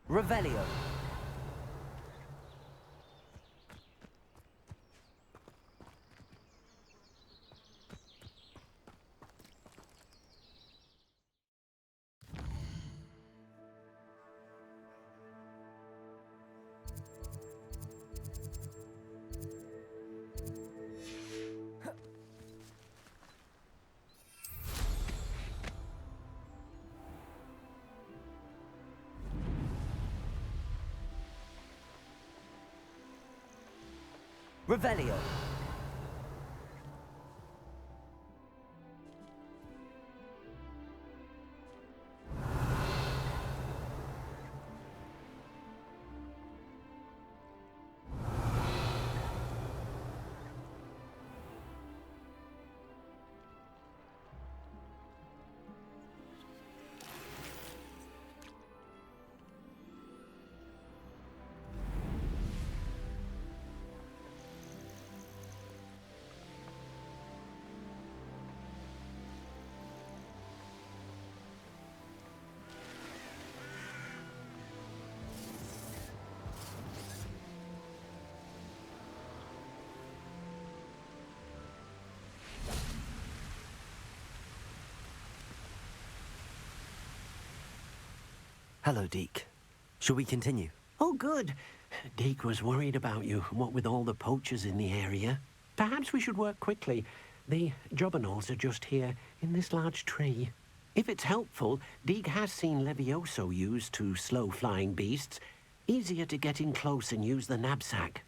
Revelio. Revelio. Hello, Deke. Shall we continue? Oh, good. Deke was worried about you, what with all the poachers in the area. Perhaps we should work quickly. The jobberknolls are just here, in this large tree. If it's helpful, Deke has seen Levioso used to slow flying beasts. Easier to get in close and use the knapsack.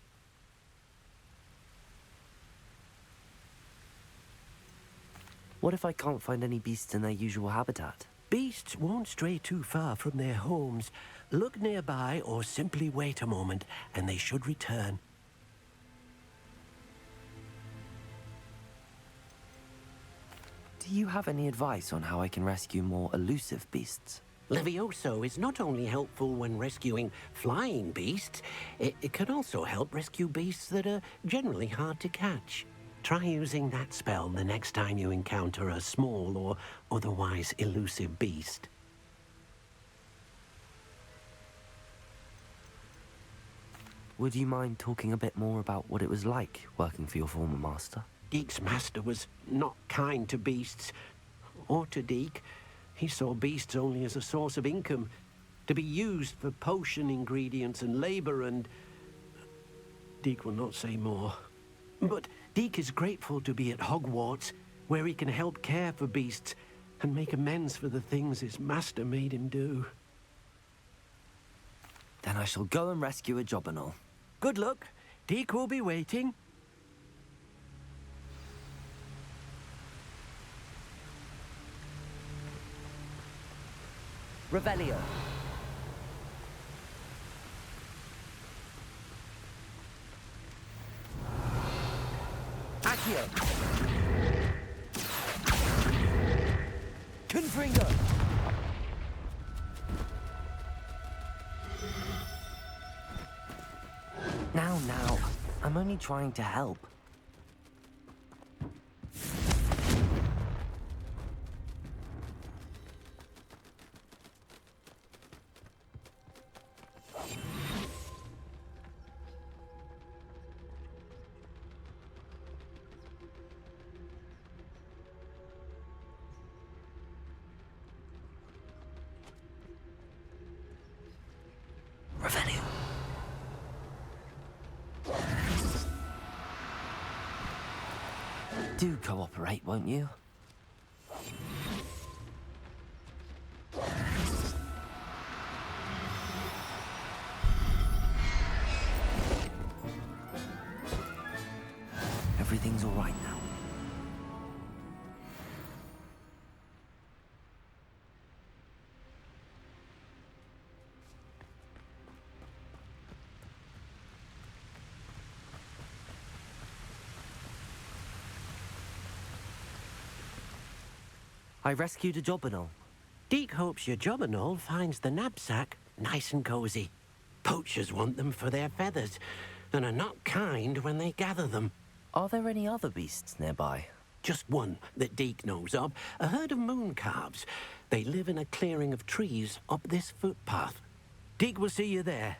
What if I can't find any beasts in their usual habitat? Beasts won't stray too far from their homes. Look nearby or simply wait a moment, and they should return. Do you have any advice on how I can rescue more elusive beasts? Levioso is not only helpful when rescuing flying beasts, it can also help rescue beasts that are generally hard to catch. Try using that spell the next time you encounter a small or otherwise elusive beast. Would you mind talking a bit more about what it was like working for your former master? Deke's master was not kind to beasts, or to Deke. He saw beasts only as a source of income, to be used for potion ingredients and labor, and Deke will not say more. But Deke is grateful to be at Hogwarts, where he can help care for beasts and make amends for the things his master made him do. Then I shall go and rescue a jobberknoll. Good luck. Deke will be waiting. Revelio. Accio. Confringo. Now. I'm only trying to help. Revelio. Do cooperate, won't you? Everything's all right now. I rescued a jobberknoll. Deke hopes your jobberknoll finds the knapsack nice and cozy. Poachers want them for their feathers, and are not kind when they gather them. Are there any other beasts nearby? Just one that Deke knows of, a herd of moon calves. They live in a clearing of trees up this footpath. Deke will see you there.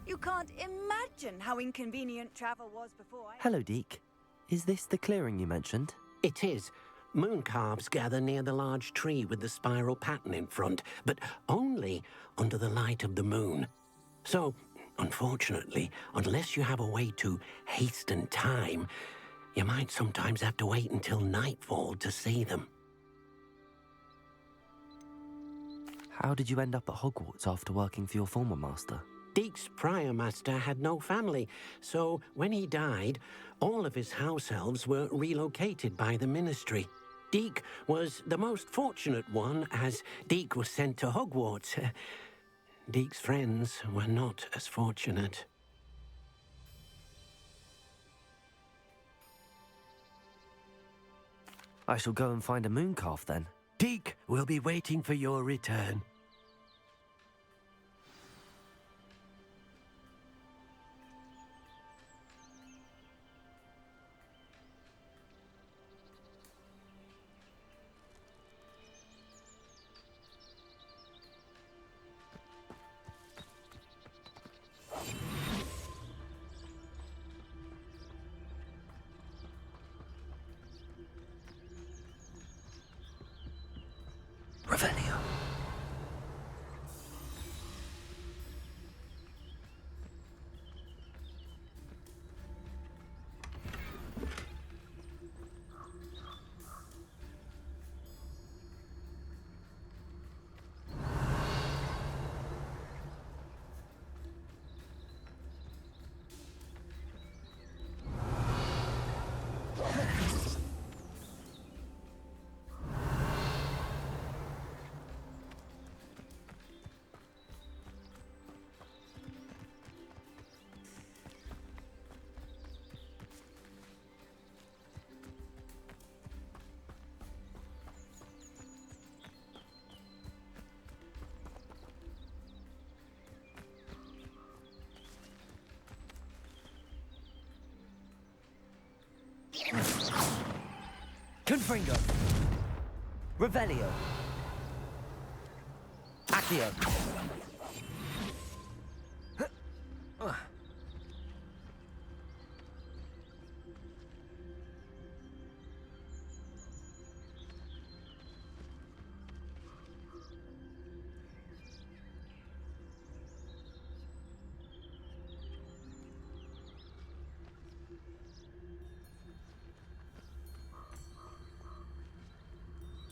You can't imagine how inconvenient travel was before I... Hello, Deke. Is this the clearing you mentioned? It is. Moon calves gather near the large tree with the spiral pattern in front, but only under the light of the moon. So, unfortunately, unless you have a way to hasten time, you might sometimes have to wait until nightfall to see them. How did you end up at Hogwarts after working for your former master? Deke's prior master had no family, so when he died, all of his house elves were relocated by the ministry. Deke was the most fortunate one, as Deke was sent to Hogwarts. Deke's friends were not as fortunate. I shall go and find a moon calf then. Deke will be waiting for your return. Revelio. Confringo. Revelio. Accio.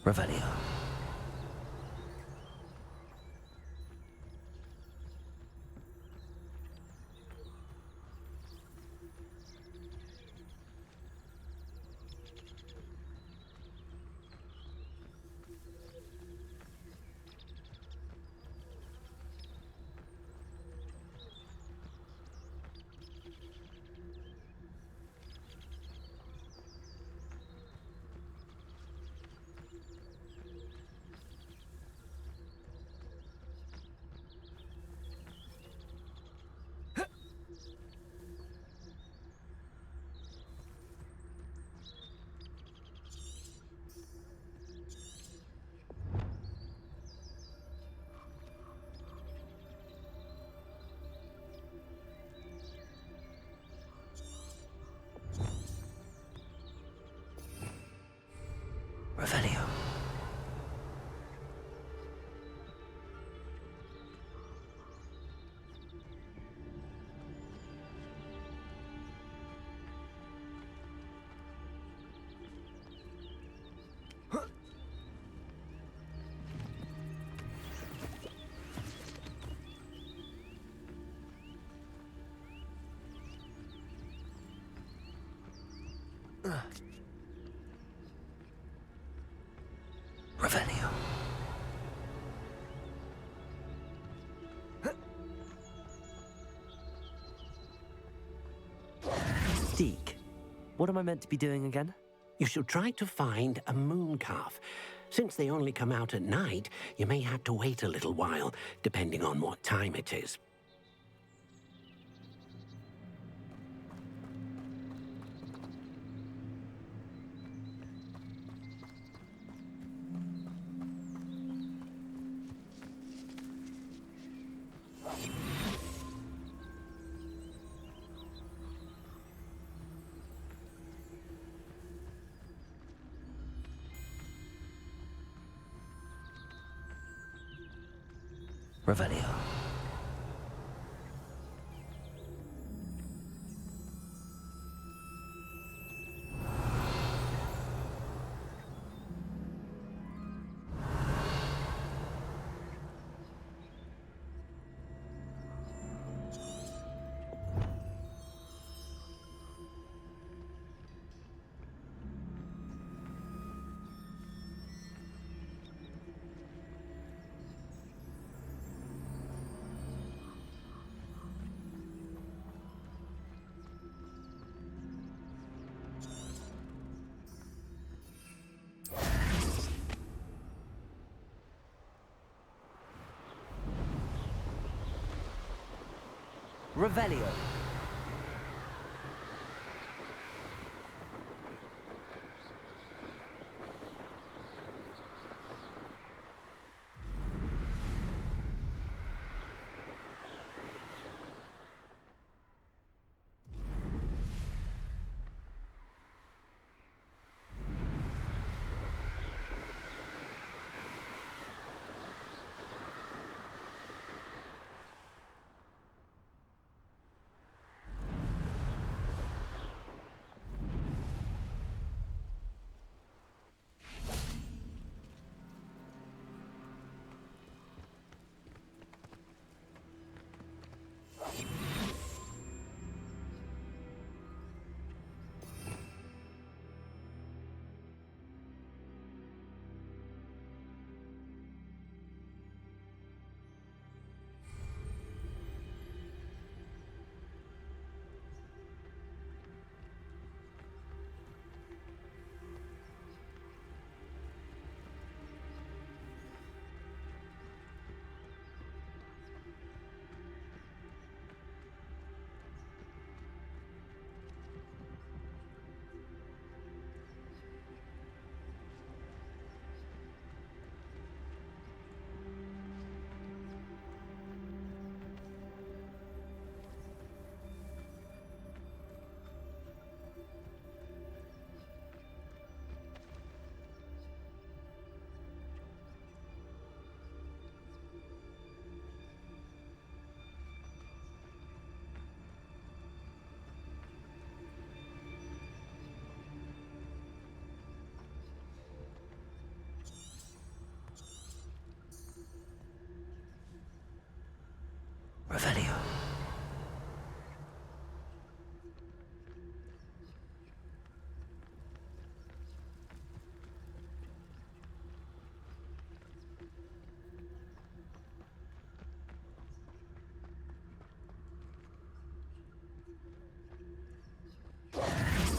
Revelio. Revelio. Revelio. What am I meant to be doing again? You should try to find a moon calf. Since they only come out at night, you may have to wait a little while, depending on what time it is. Revelio. Revelio. Revelio.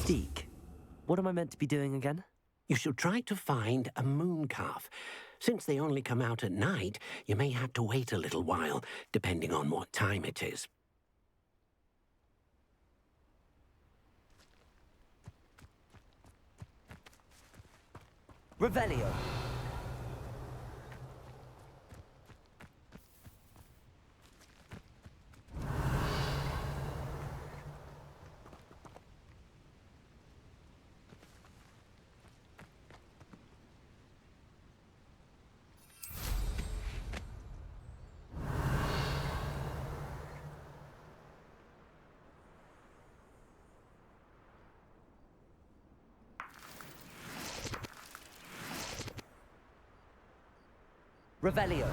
Deke, what am I meant to be doing again? You should try to find a moon calf. Since they only come out at night, you may have to wait a little while, depending on what time it is. Revelio. Revelio.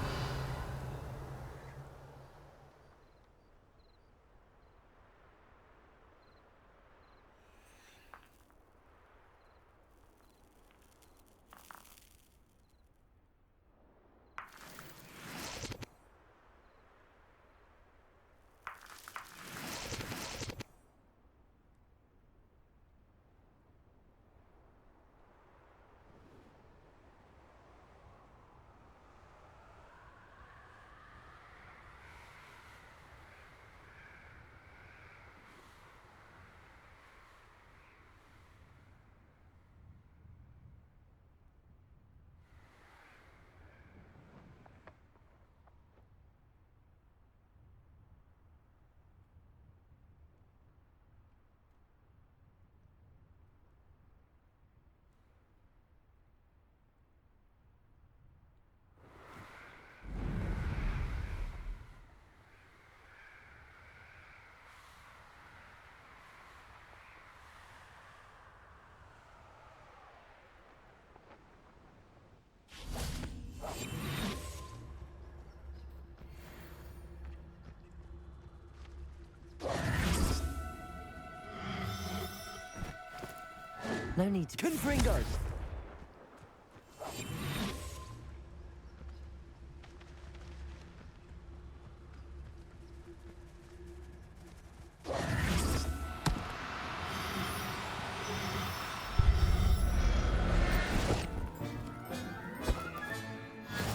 No need to... Confringers!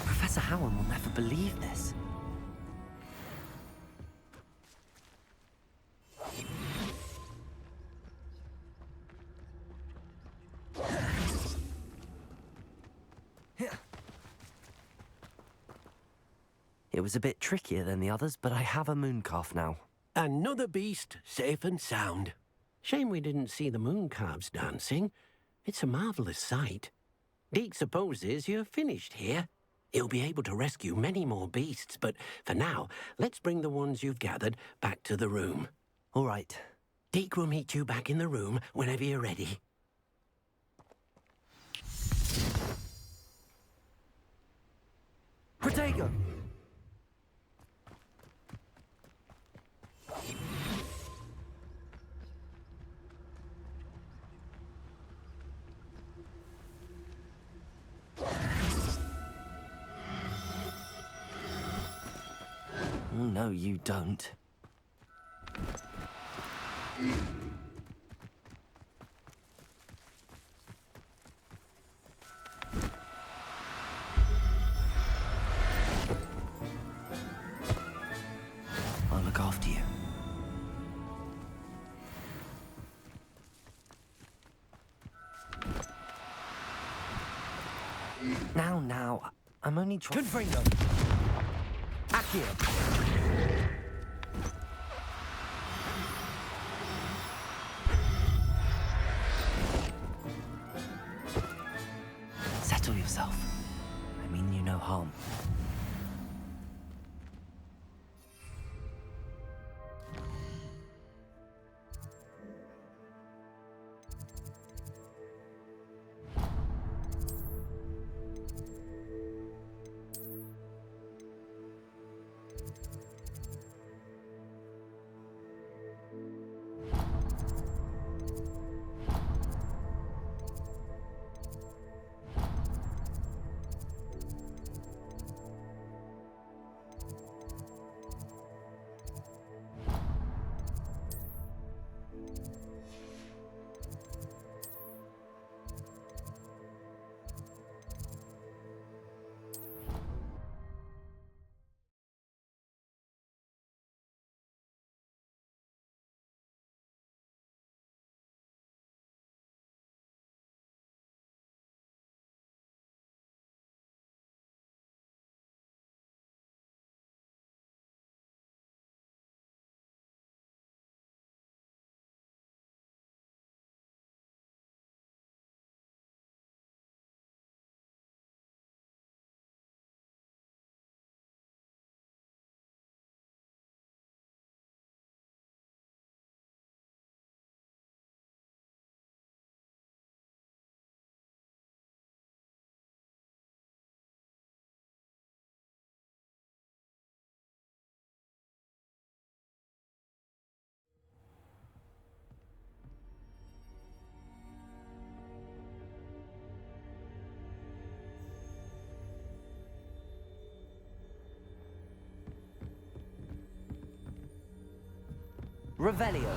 Professor Howard will never believe this. It was a bit trickier than the others, but I have a mooncalf now. Another beast, safe and sound. Shame we didn't see the mooncalves dancing. It's a marvellous sight. Deke supposes you're finished here. He'll be able to rescue many more beasts, but for now, let's bring the ones you've gathered back to the room. All right. Deke will meet you back in the room whenever you're ready. Protego! Oh, no, you don't. I'll look after you. Now, I'm only trying... Confringo! Accio! Settle yourself. I mean you no harm. Revelio.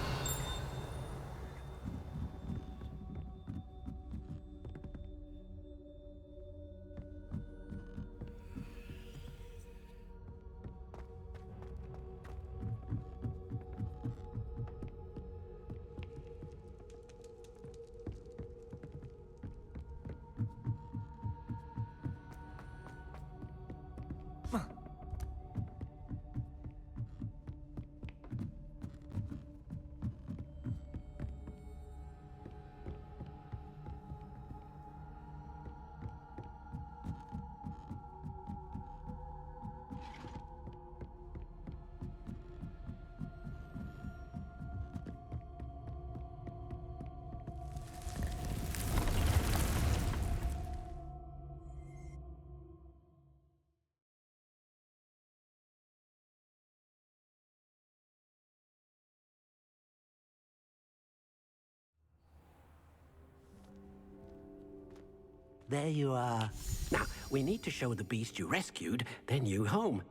there you are. Now, we need to show the beast you rescued their new home.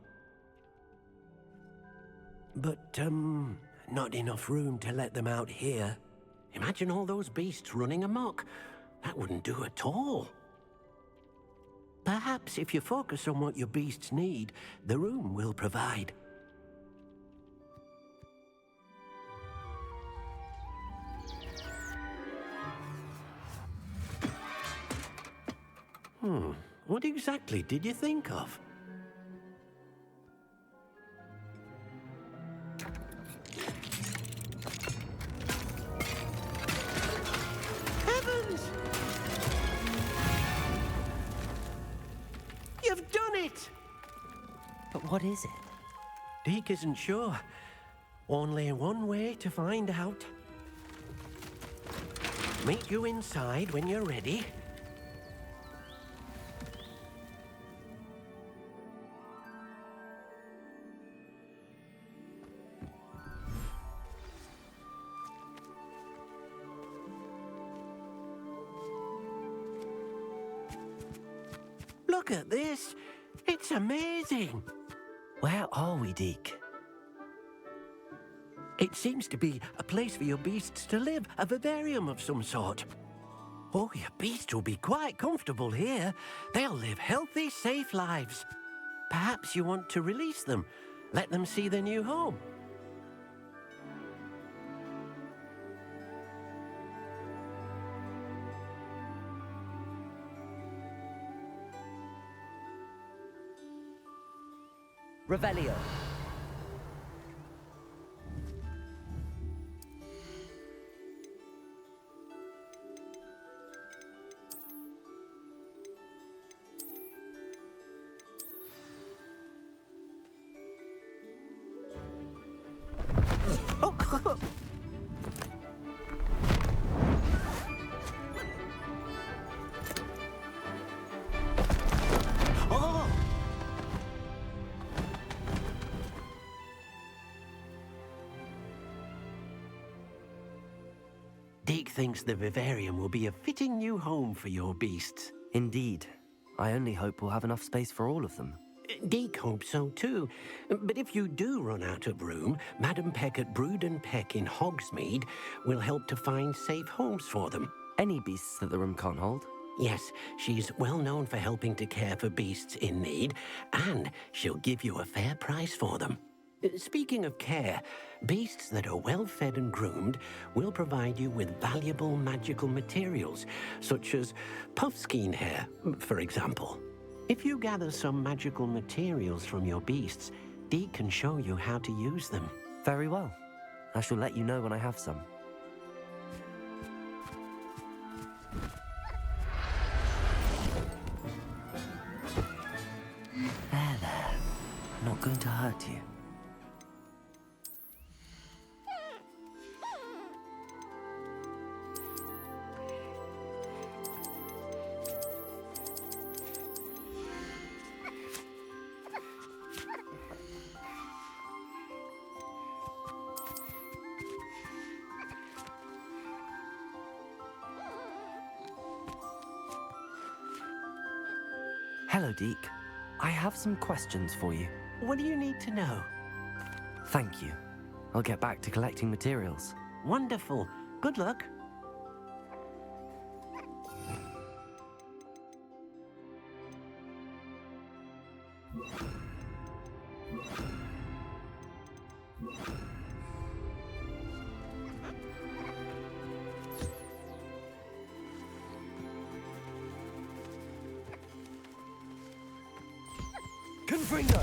But, not enough room to let them out here. Imagine all those beasts running amok. That wouldn't do at all. Perhaps if you focus on what your beasts need, the room will provide. What exactly did you think of? Heavens! You've done it! But what is it? Deke isn't sure. Only one way to find out. Meet you inside when you're ready. Look at this. It's amazing. Where are we, Deke? It seems to be a place for your beasts to live, a vivarium of some sort. Oh, your beasts will be quite comfortable here. They'll live healthy, safe lives. Perhaps you want to release them, let them see their new home. Revelio. Deke thinks the vivarium will be a fitting new home for your beasts. Indeed. I only hope we'll have enough space for all of them. Deke hopes so too. But if you do run out of room, Madam Peck at Brood and Peck in Hogsmeade will help to find safe homes for them. Any beasts that the room can't hold? Yes, she's well known for helping to care for beasts in need, and she'll give you a fair price for them. Speaking of care, beasts that are well fed and groomed will provide you with valuable magical materials, such as puffskein hair, for example. If you gather some magical materials from your beasts, Deke can show you how to use them. Very well. I shall let you know when I have some. There. Not going to hurt you. Hello, Deke. I have some questions for you. What do you need to know? Thank you. I'll get back to collecting materials. Wonderful. Good luck. Confringo!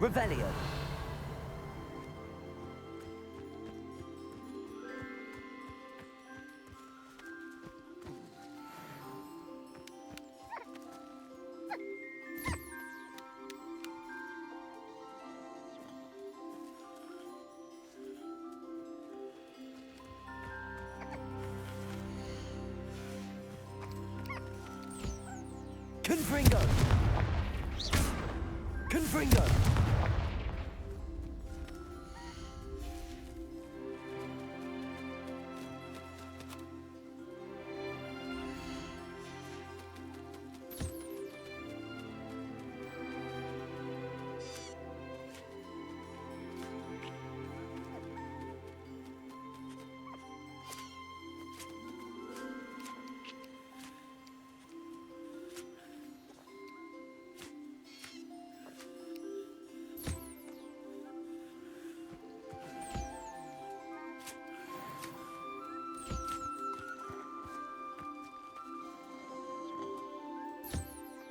Revelio. Confringo! Confringo!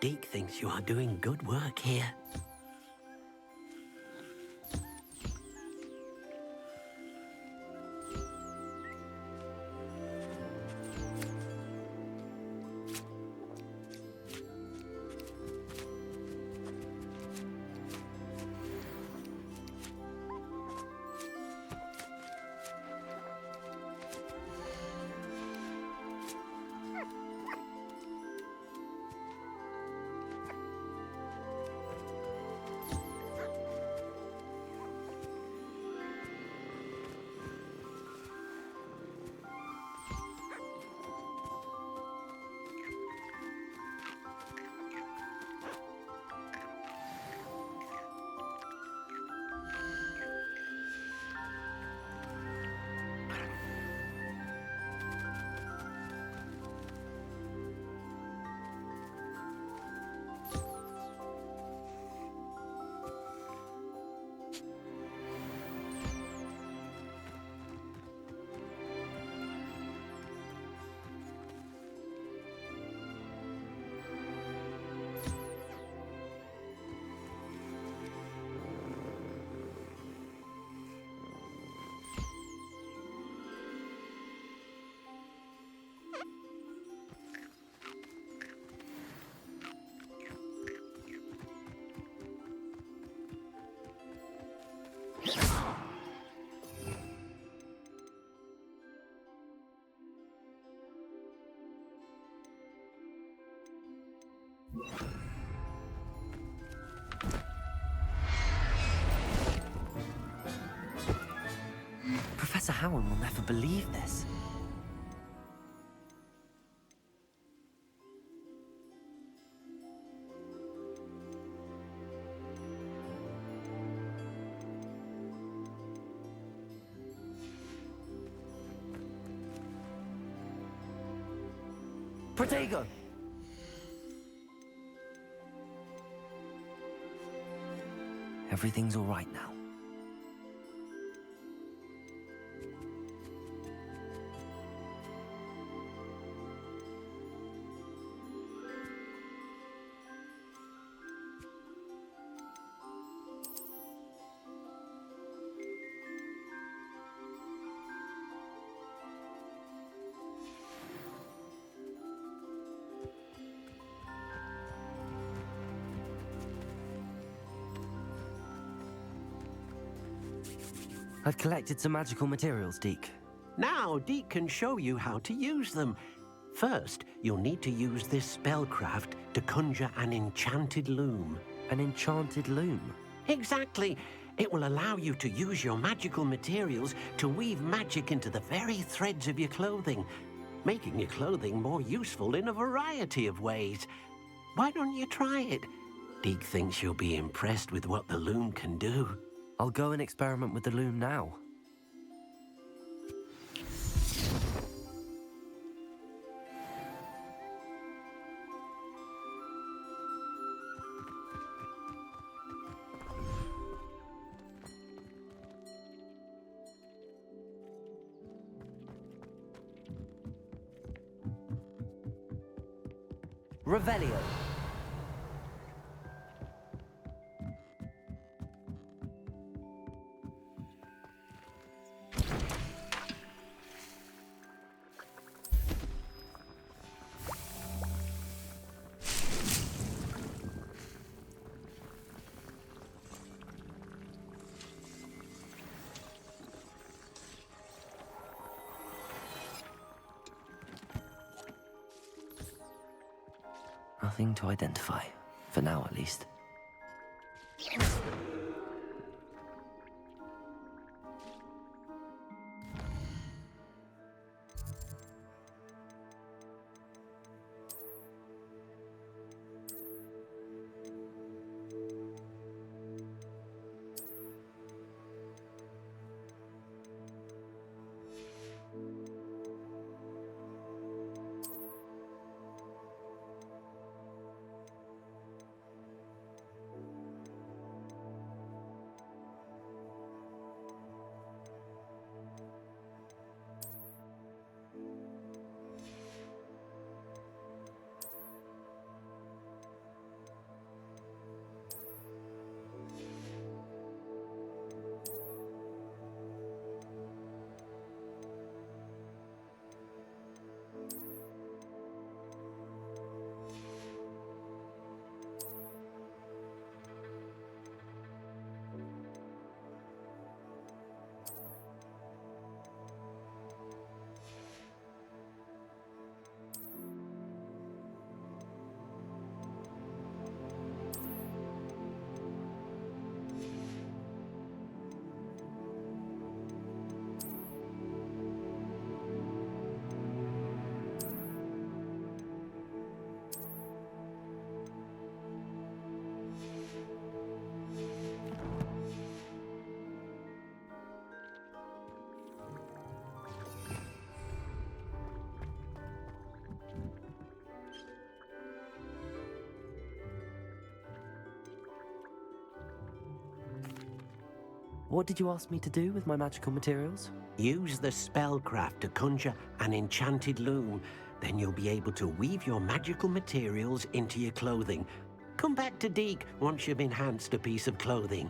Deke thinks you are doing good work here. Professor Howard will never believe this. Protego! Everything's all right now. I've collected some magical materials, Deke. Now, Deke can show you how to use them. First, you'll need to use this spellcraft to conjure an enchanted loom. An enchanted loom? Exactly. It will allow you to use your magical materials to weave magic into the very threads of your clothing, making your clothing more useful in a variety of ways. Why don't you try it? Deke thinks you'll be impressed with what the loom can do. I'll go and experiment with the loom now. Revelio. nothing to identify. For now, at least. What did you ask me to do with my magical materials? Use the spellcraft to conjure an enchanted loom. Then you'll be able to weave your magical materials into your clothing. Come back to Deek once you've enhanced a piece of clothing.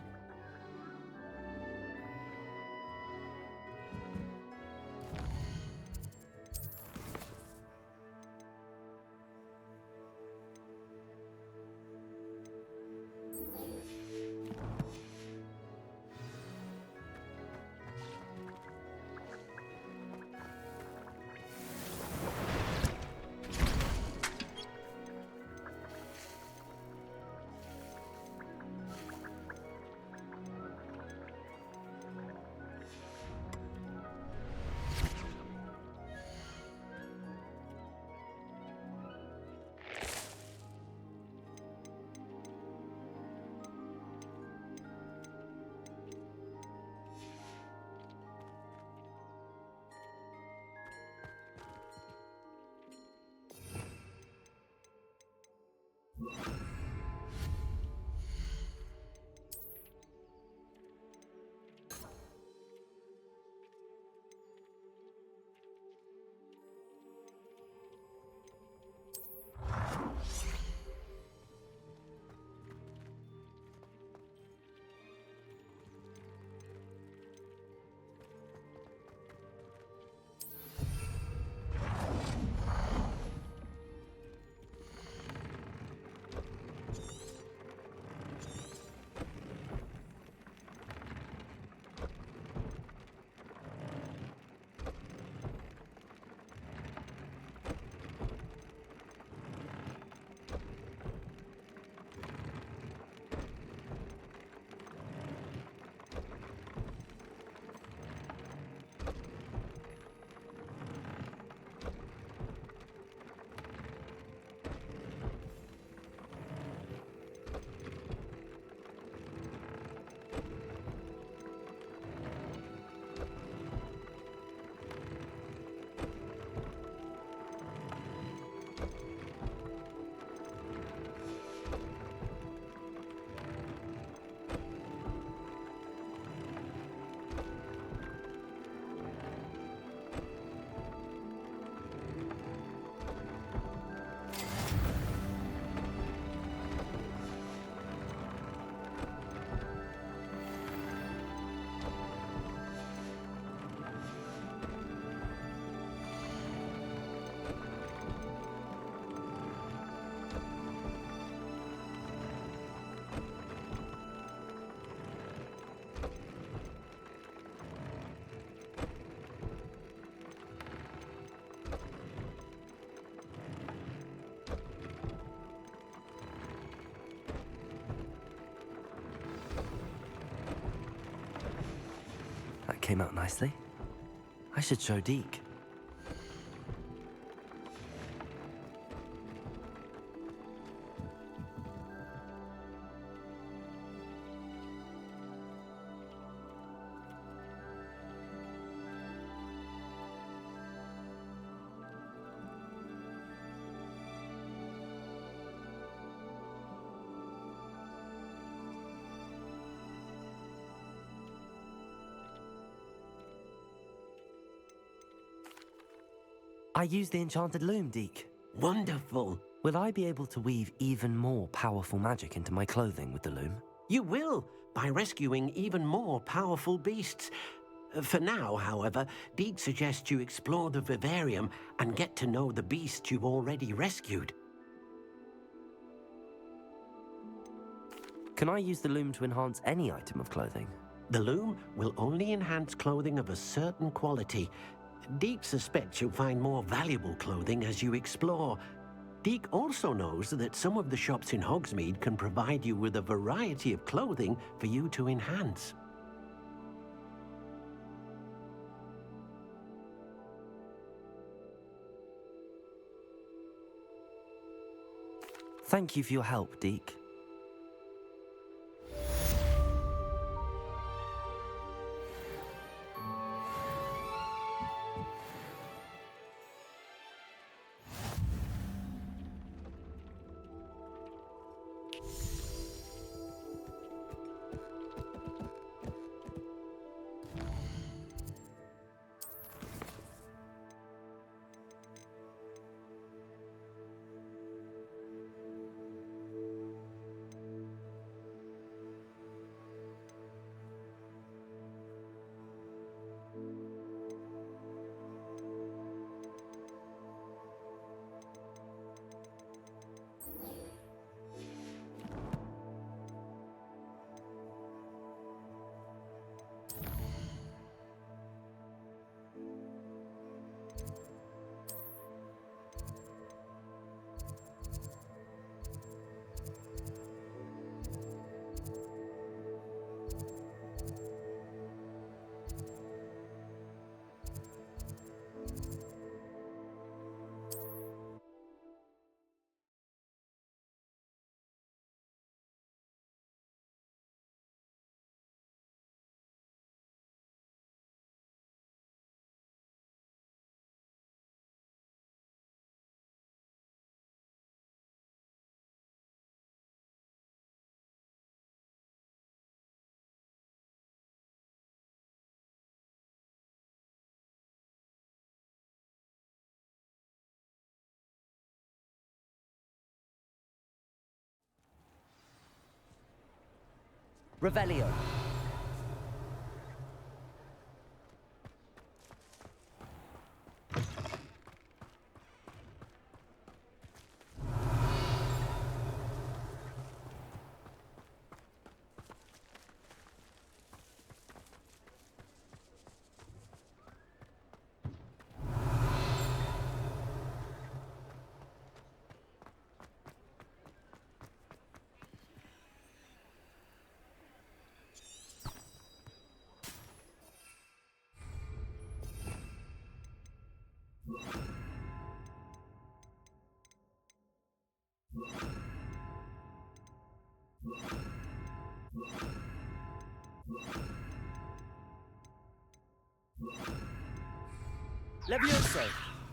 came out nicely. I should show Deke. I used the enchanted loom, Deke. Wonderful. Will I be able to weave even more powerful magic into my clothing with the loom? You will, by rescuing even more powerful beasts. For now, however, Deke suggests you explore the vivarium and get to know the beasts you've already rescued. Can I use the loom to enhance any item of clothing? The loom will only enhance clothing of a certain quality. Deke suspects you'll find more valuable clothing as you explore. Deke also knows that some of the shops in Hogsmeade can provide you with a variety of clothing for you to enhance. Thank you for your help, Deke. Revelio. Levioso!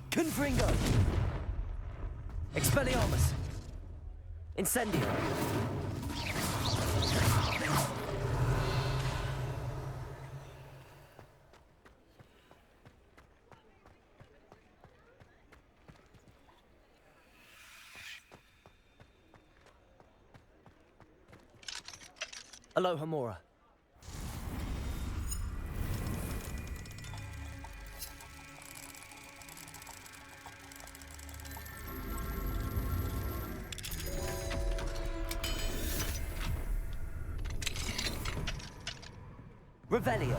Confringo! Expelliarmus! Incendio! Aloha Mora. Revelio.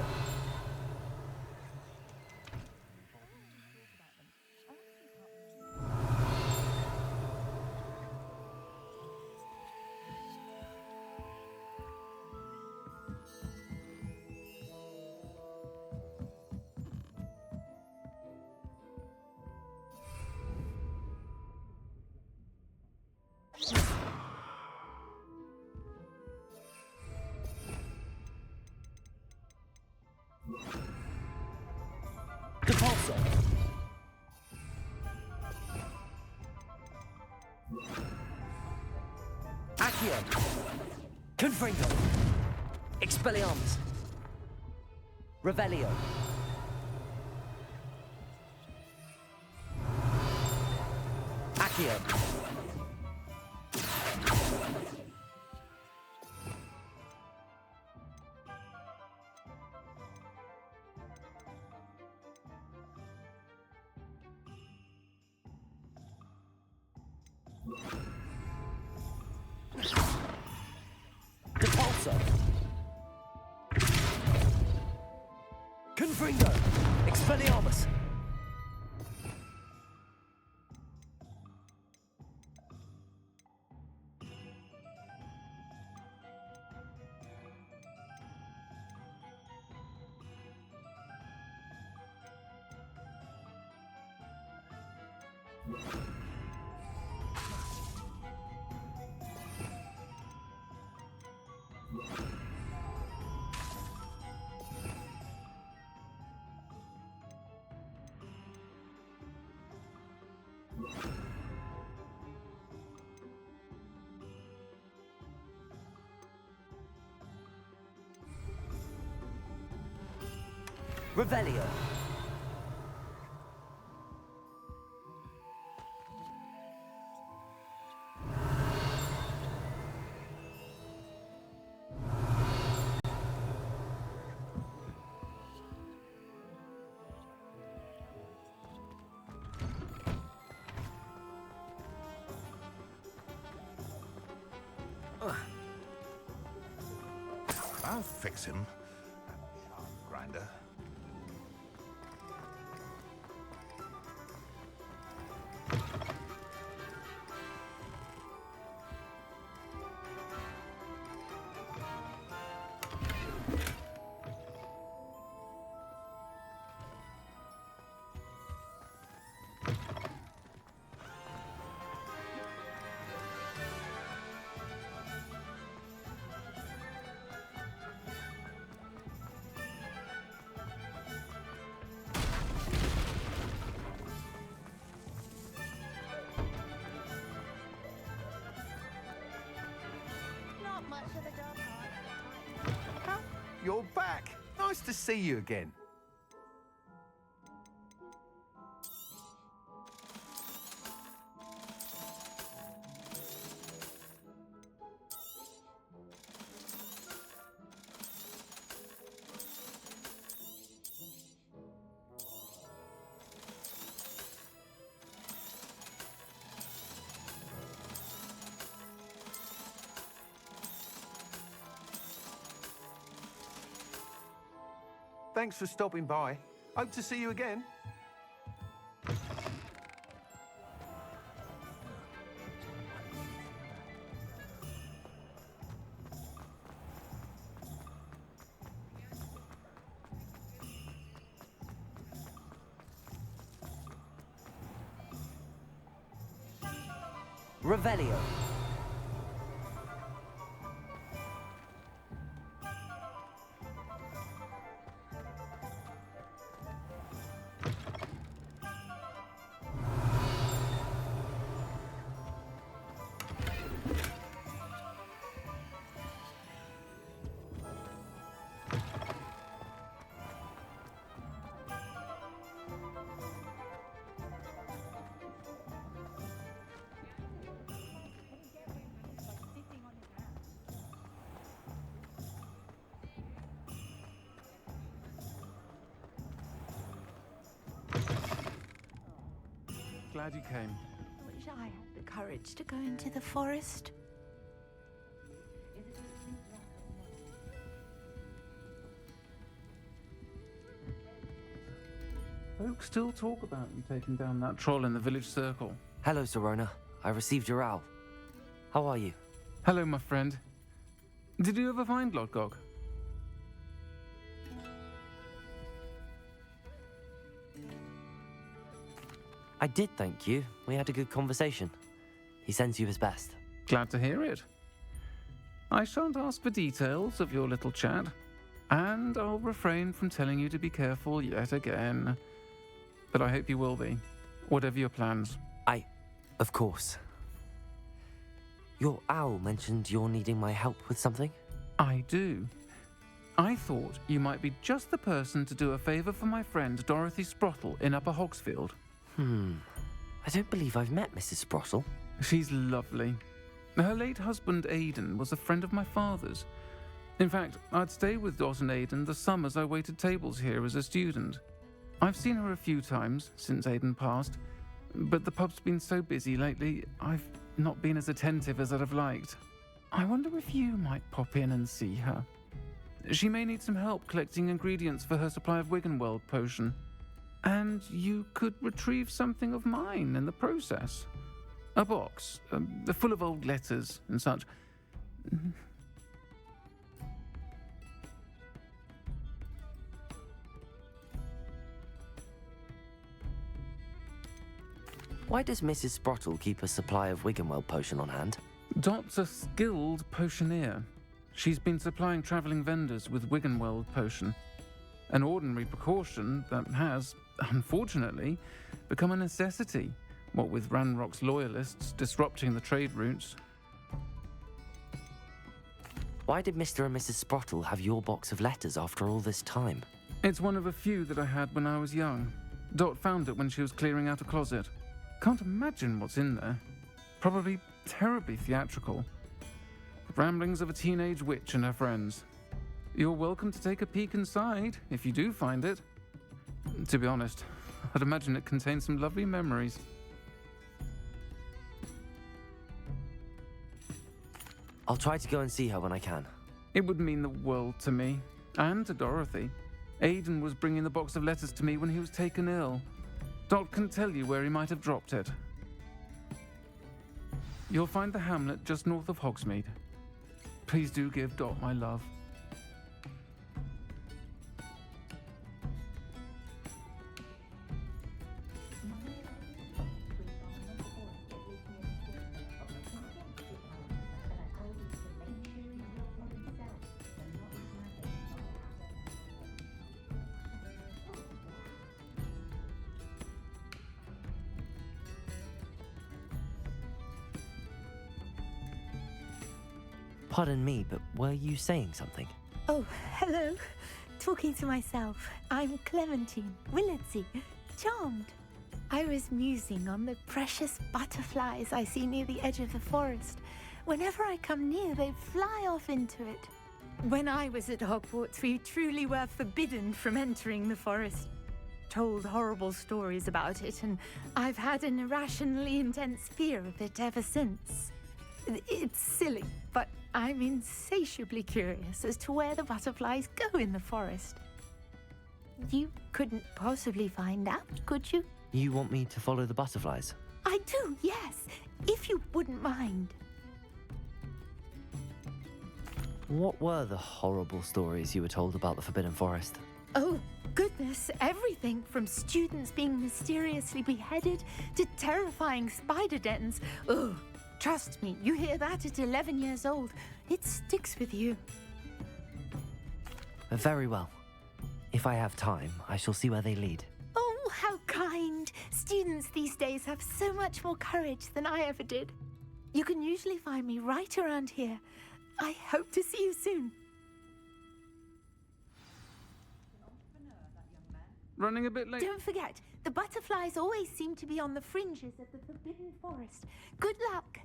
Repulsor. Accio. Confringo. Expelliarmus. Revelio. Accio. Repulsor. Confringo. Expelliarmus. Revelio. I'll fix him. Grinder. Not much of a job. You're back. Nice to see you again. Thanks for stopping by. Hope to see you again. Revelio. Glad you came. I wish I had the courage to go into the forest. Folks still talk about you taking down that troll in the village circle. Hello, Sorona. I received your owl. How are you? Hello, my friend. Did you ever find Lodgog? I did, thank you. We had a good conversation. He sends you his best. Glad to hear it. I shan't ask for details of your little chat, and I'll refrain from telling you to be careful yet again. but I hope you will be, whatever your plans. Of course. Your owl mentioned you're needing my help with something? I do. I thought you might be just the person to do a favour for my friend Dorothy Sprottle in Upper Hogsfield. I don't believe I've met Mrs. Sprottle. She's lovely. Her late husband Aidan was a friend of my father's. In fact, I'd stay with Dot and Aidan the summers I waited tables here as a student. I've seen her a few times since Aidan passed, but the pub's been so busy lately, I've not been as attentive as I'd have liked. I wonder if you might pop in and see her. She may need some help collecting ingredients for her supply of Wiggenweld potion. And you could retrieve something of mine in the process. A box, full of old letters and such. Why does Mrs. Sprottle keep a supply of Wiggenweld potion on hand? Dot's a skilled potioneer. She's been supplying travelling vendors with Wiggenweld potion. An ordinary precaution that has, unfortunately, become a necessity, what with Ranrock's loyalists disrupting the trade routes. Why did Mr. and Mrs. Sprottle have your box of letters after all this time? It's one of a few that I had when I was young. Dot found it when she was clearing out a closet. Can't imagine what's in there. Probably terribly theatrical. The ramblings of a teenage witch and her friends. You're welcome to take a peek inside, if you do find it. To be honest, I'd imagine it contains some lovely memories. I'll try to go and see her when I can. It would mean the world to me, and to Dorothy. Aidan was bringing the box of letters to me when he was taken ill. Dot can tell you where he might have dropped it. You'll find the hamlet just north of Hogsmeade. Please do give Dot my love. Pardon me, but were you saying something? Oh, hello. Talking to myself. I'm Clementine Willardsey. Charmed. I was musing on the precious butterflies I see near the edge of the forest. Whenever I come near, they fly off into it. When I was at Hogwarts, we truly were forbidden from entering the forest. Told horrible stories about it, and I've had an irrationally intense fear of it ever since. It's silly, but I'm insatiably curious as to where the butterflies go in the forest. You couldn't possibly find out, could you? You want me to follow the butterflies? I do, yes, if you wouldn't mind. What were the horrible stories you were told about the Forbidden Forest? Oh, goodness, everything from students being mysteriously beheaded to terrifying spider dens. Ugh. Trust me, you hear that at 11 years old, it sticks with you. Very well. If I have time, I shall see where they lead. Oh, how kind. Students these days have so much more courage than I ever did. You can usually find me right around here. I hope to see you soon. Running a bit late. Don't forget, the butterflies always seem to be on the fringes of the Forbidden Forest. Good luck.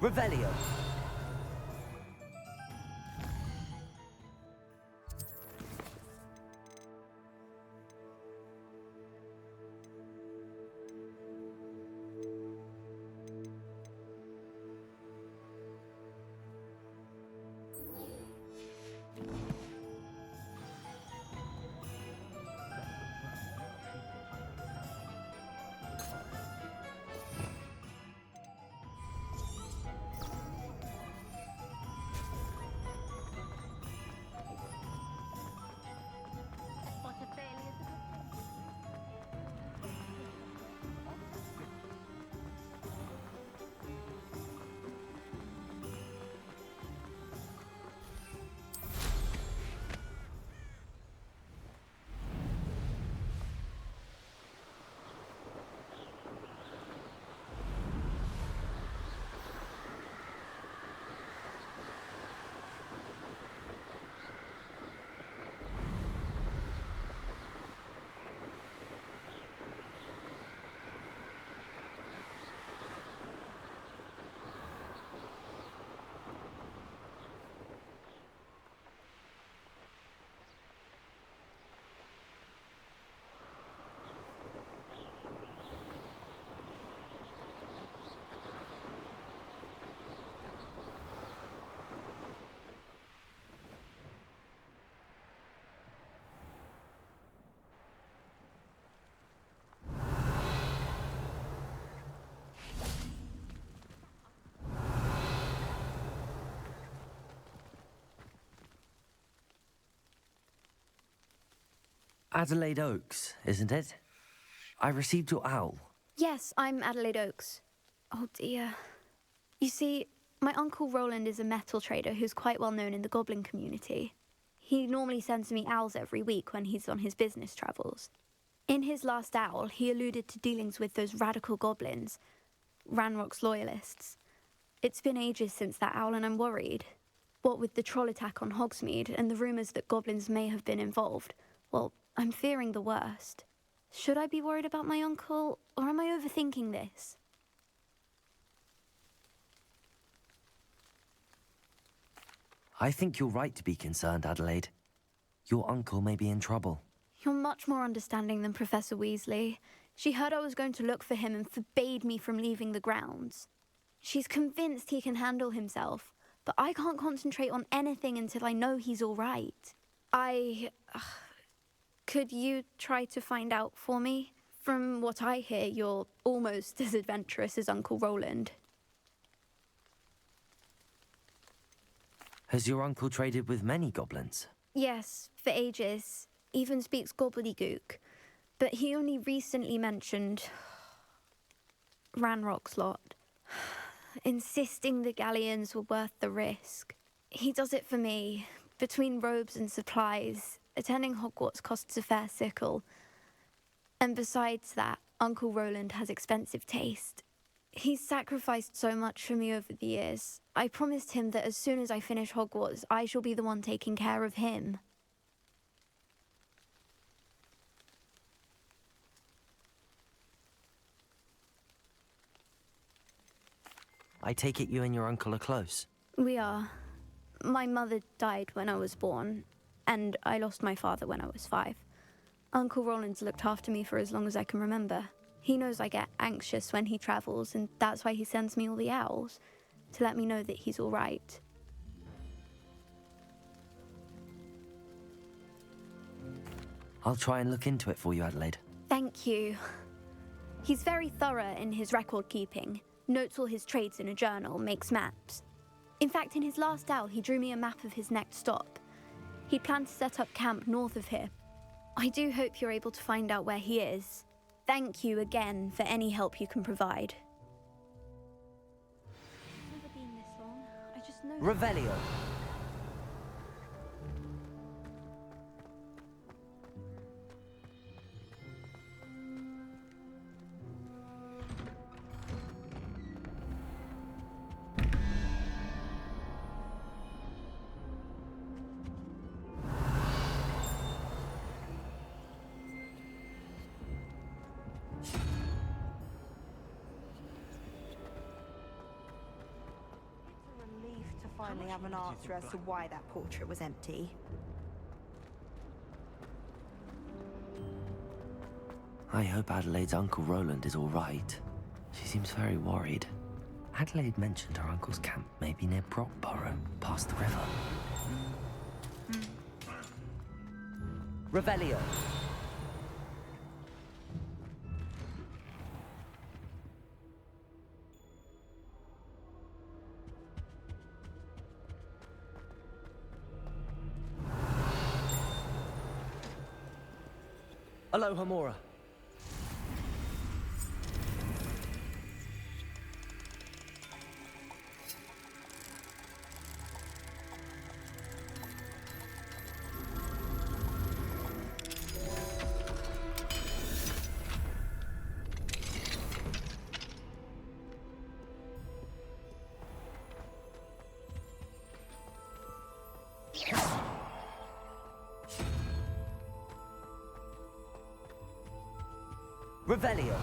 Revelio. Adelaide Oaks, isn't it? I received your owl. Yes, I'm Adelaide Oaks. Oh dear. You see, my Uncle Roland is a metal trader who's quite well known in the goblin community. He normally sends me owls every week when he's on his business travels. In his last owl, he alluded to dealings with those radical goblins, Ranrock's loyalists. It's been ages since that owl and I'm worried. What with the troll attack on Hogsmeade and the rumours that goblins may have been involved, well, I'm fearing the worst. Should I be worried about my uncle, or am I overthinking this? I think you're right to be concerned, Adelaide. Your uncle may be in trouble. You're much more understanding than Professor Weasley. She heard I was going to look for him and forbade me from leaving the grounds. She's convinced he can handle himself, but I can't concentrate on anything until I know he's all right. Could you try to find out for me? From what I hear, you're almost as adventurous as Uncle Roland. Has your uncle traded with many goblins? Yes, for ages. Even speaks gobbledygook. But he only recently mentioned Ranrock's lot, insisting the galleons were worth the risk. He does it for me. Between robes and supplies, attending Hogwarts costs a fair sickle. And besides that, Uncle Roland has expensive taste. He's sacrificed so much for me over the years. I promised him that as soon as I finish Hogwarts, I shall be the one taking care of him. I take it you and your uncle are close. We are. My mother died when I was born, and I lost my father when I was 5. Uncle Roland's looked after me for as long as I can remember. He knows I get anxious when he travels, and that's why he sends me all the owls, to let me know that he's all right. I'll try and look into it for you, Adelaide. Thank you. He's very thorough in his record keeping, notes all his trades in a journal, makes maps. In fact, in his last owl, he drew me a map of his next stop. He planned to set up camp north of here. I do hope you're able to find out where he is. Thank you again for any help you can provide. It's never been this long. I just know. Revelio. Finally have an answer as to why that portrait was empty. I hope Adelaide's Uncle Roland is all right. She seems very worried. Adelaide mentioned her uncle's camp may be near Brockborough, past the river. Revelio. Aloha Mora. Revelio.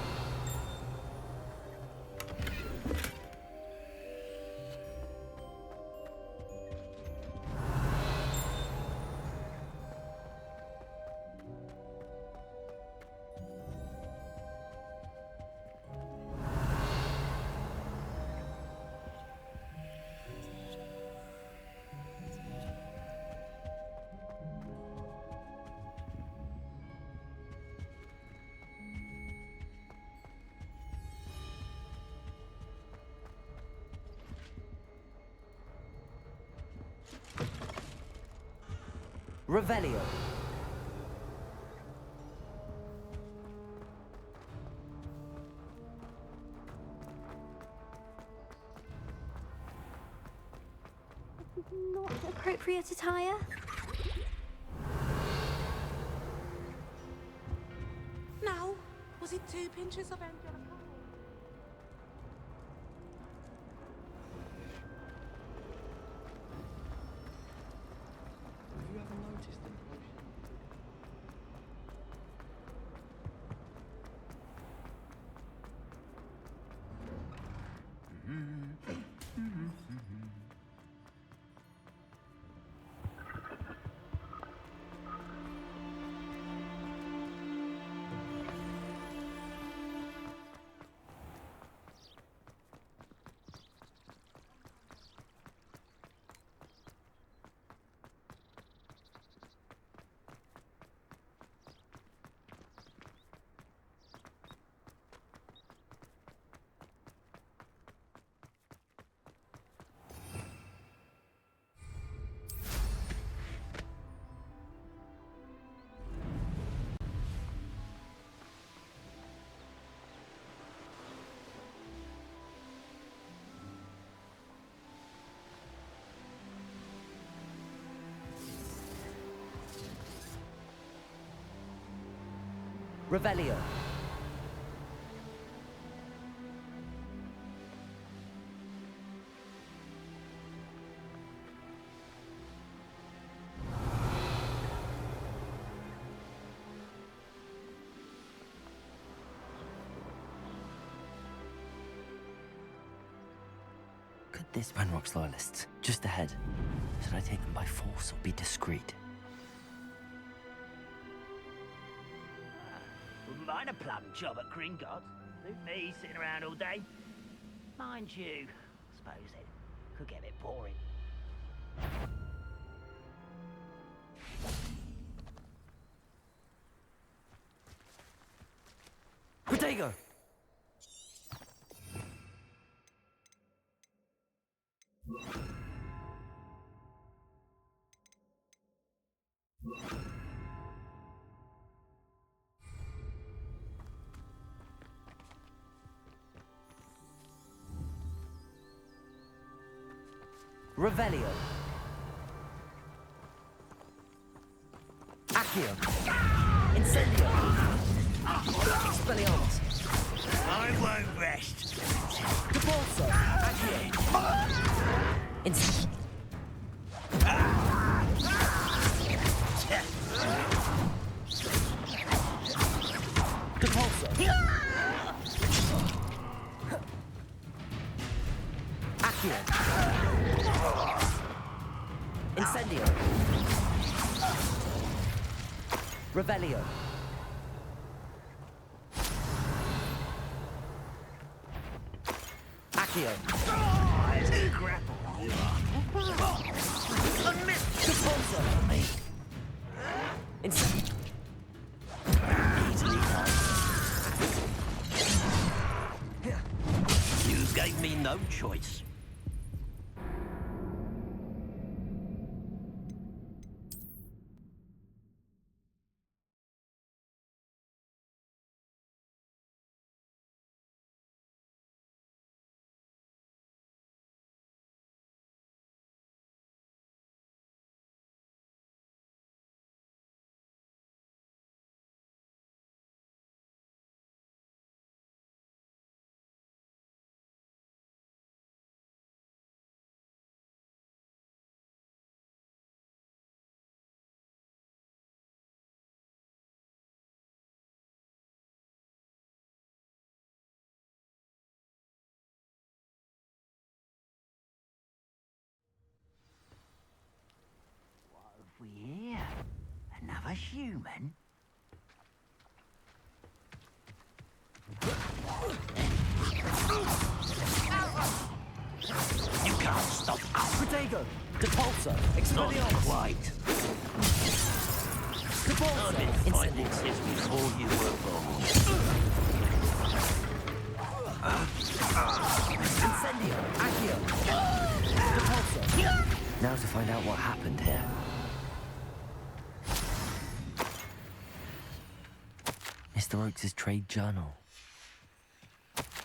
Revelio. not appropriate attire? Now, was it 2 pinches of Angelica? Have you ever noticed them? Revelio. Could this Ranrock's loyalists? Just ahead. Should I take them by force or be discreet? Wouldn't mind a plum job at Gringotts. Suit me sitting around all day. Mind you, I suppose it could get a bit boring. Protego! Revelio. Accio. Incendio. Expelliarmus. I won't rest. Depulso. Accio. Incendio. Depulso. Accio. Incendio. Revelio. Accio. It's a grapple. Depulso. Incendio. Easily done. You gave me no choice. We here? Another human? You can't stop us. Protego. Depulso. Not Expelliarmus. quite. Depulso. I've been fighting Incendio. since before you were born. Incendio. Accio. Depulso. Now to find out what happened here. Mr. Oakes' trade journal.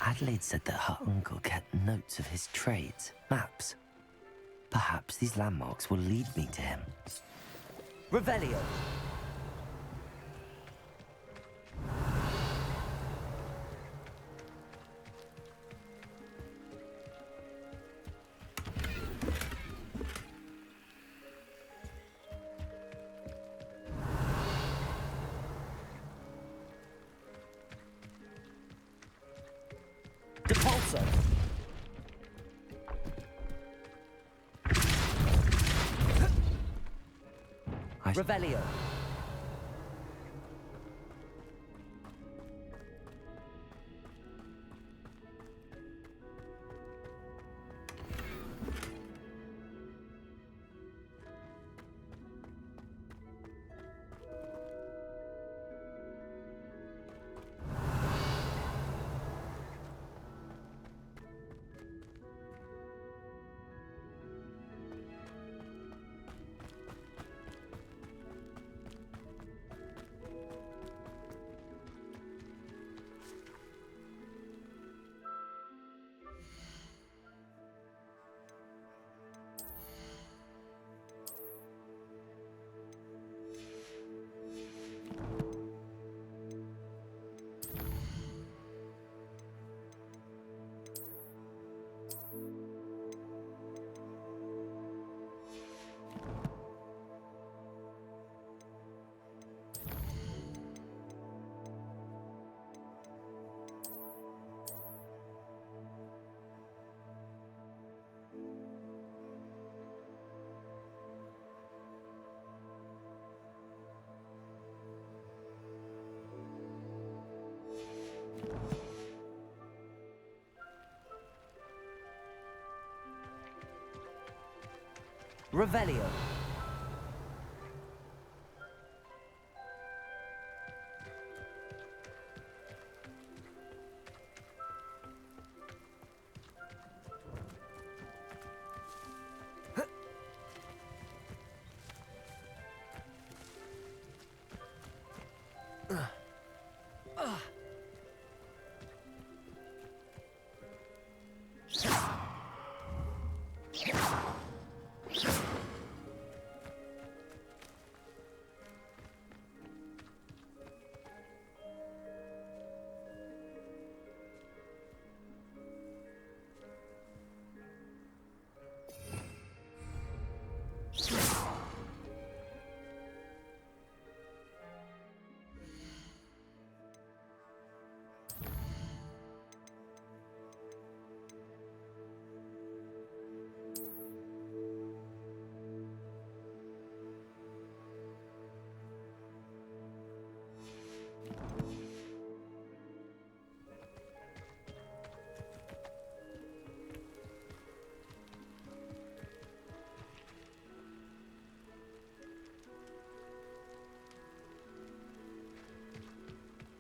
Adelaide said that her uncle kept notes of his trades, maps. Perhaps these landmarks will lead me to him. Revelio. Depulso. Revelio. Revelio.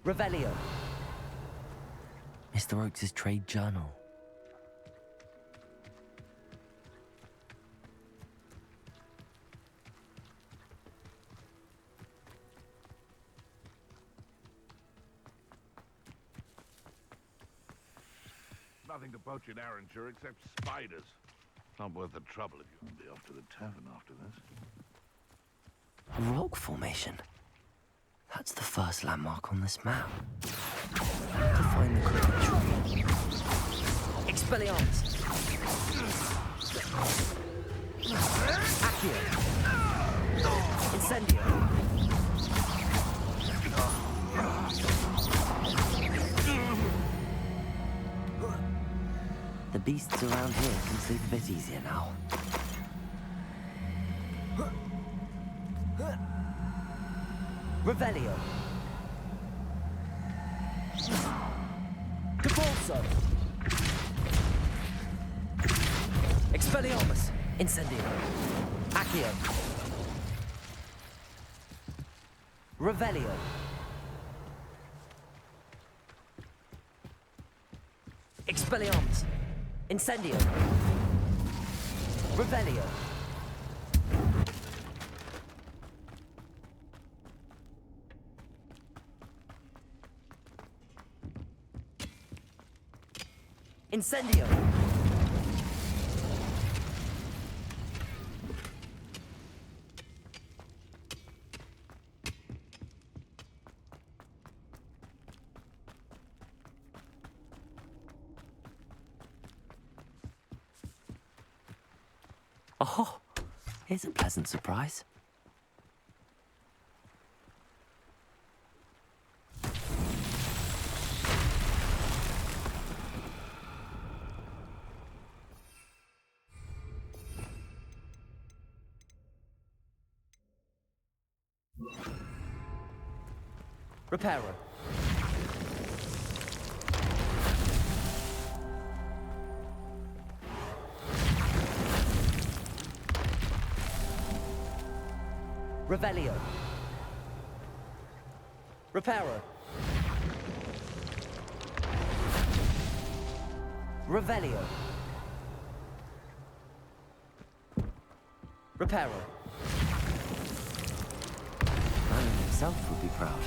Revelio. Mr. Oakes' trade journal. Nothing to poach in Arrancher except spiders. Not worth the trouble if you can be off to the tavern after this. A rock formation. That's the first landmark on this map. I have to find the crooked tree. Expelliarmus. Accio. Incendio. The beasts around here can sleep a bit easier now. Revelio. Depulso. Expelliarmus. Incendio. Accio. Revelio. Expelliarmus. Incendio. Revelio. Incendio. Oh, here's a pleasant surprise. Reparo. Revelio. Reparo. Revelio. Reparo. Merlin himself would be proud.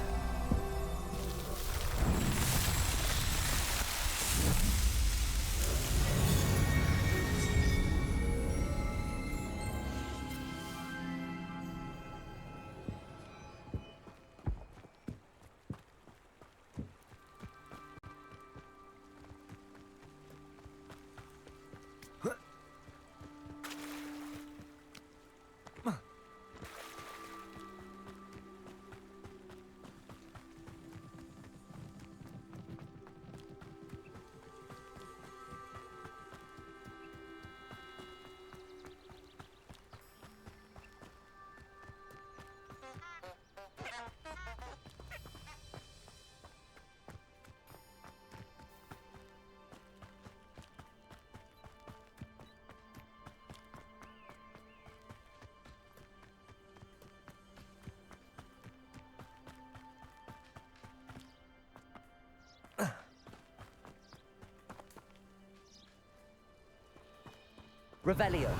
Revelio.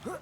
Huh?